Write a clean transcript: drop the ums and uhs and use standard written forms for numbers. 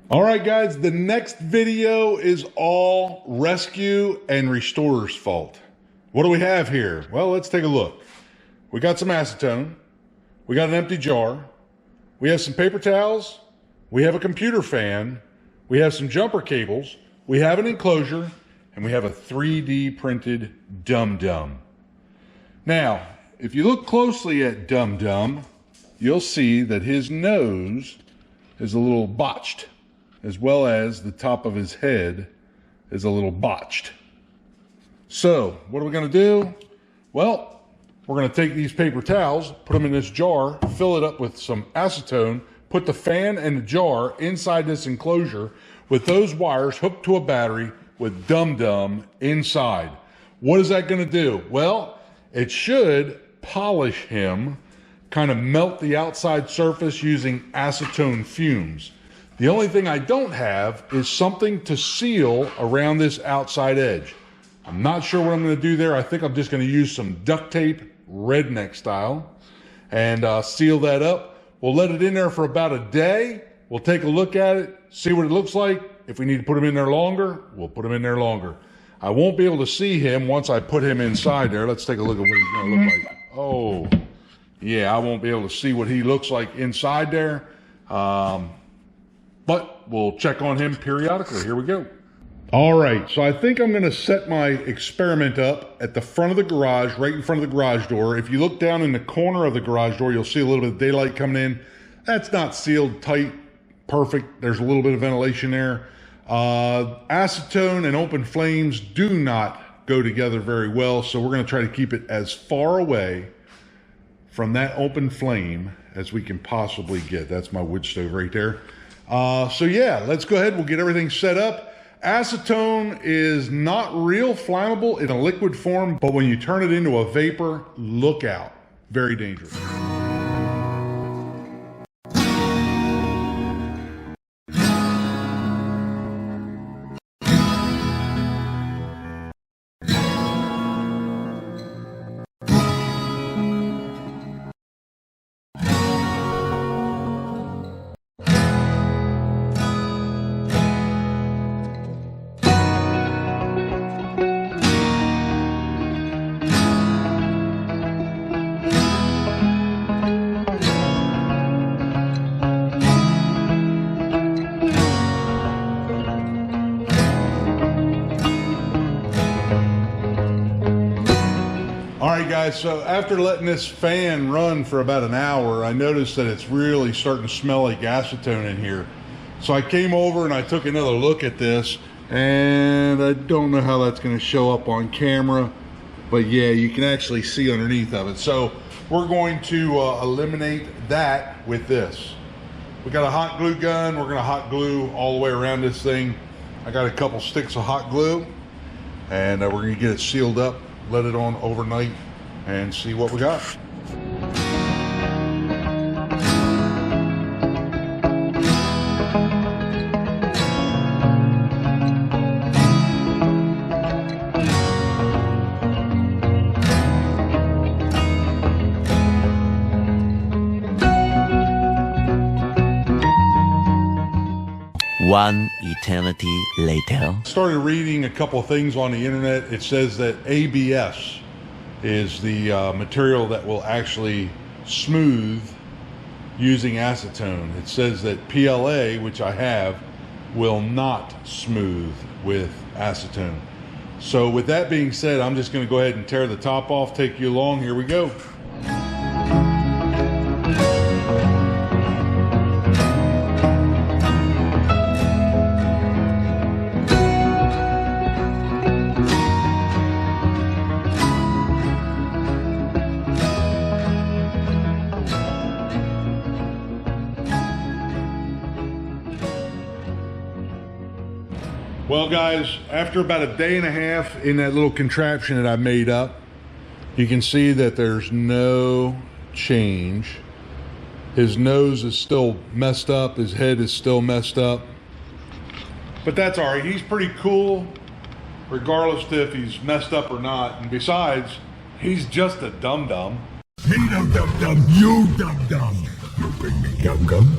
All right, guys, the next video is all rescue and restorer's fault. What do we have here? Well, let's take a look. We got some acetone. We got an empty jar. We have some paper towels. We have a computer fan. We have some jumper cables. We have an enclosure, and we have a 3D printed dum-dum. Now, if you look closely at dum-dum, you'll see that his nose is a little botched, as well as the top of his head is a little botched. So, what are we going to do? Well, we're going to take these paper towels, put them in this jar, fill it up with some acetone, put the fan and the jar inside this enclosure with those wires hooked to a battery with dum-dum inside. What is that going to do? Well, it should polish him, kind of melt the outside surface using acetone fumes. The only thing I don't have is something to seal around this outside edge. I'm not sure what I'm going to do there. I think I'm just going to use some duct tape, Redneck style, and seal that up. We'll let it in there for about a day. We'll take a look at it, see what it looks like. If we need to put him in there longer, we'll put him in there longer. I won't be able to see him once I put him inside there. Let's take a look at what he's going to look like. Oh, yeah, I won't be able to see what he looks like inside there. But we'll check on him periodically. Here we go. All right, so I think I'm going to set my experiment up at the front of the garage, right in front of the garage door. If you look down in the corner of the garage door, you'll see a little bit of daylight coming in. That's not sealed tight, perfect. There's a little bit of ventilation there. Acetone and open flames do not go together very well, so we're going to try to keep it as far away from that open flame as we can possibly get. That's my wood stove right there. So yeah, let's go ahead. We'll get everything set up. Acetone is not real flammable in a liquid form, but when you turn it into a vapor, look out. Very dangerous. Alright guys, so after letting this fan run for about an hour, I noticed that it's really starting to smell like acetone in here. So I came over and I took another look at this, and I don't know how that's going to show up on camera, but yeah, you can actually see underneath of it. So we're going to eliminate that with this. We got a hot glue gun. We're going to hot glue all the way around this thing. I got a couple sticks of hot glue, and we're going to get it sealed up, let it on overnight, and see what we got. One eternity later. Started reading a couple of things on the internet. It says that ABS is the material that will actually smooth using acetone. It says that PLA, which I have, will not smooth with acetone. So with that being said, I'm just going to go ahead and tear the top off, take you along. Here we go. Well guys, after about a day and a half in that little contraption that I made up, you can see that there's no change. His nose is still messed up, his head is still messed up. But that's all right, he's pretty cool, regardless if he's messed up or not. And besides, he's just a dum-dum. Me no dum-dum, you dum-dum. You bring me gum-gum.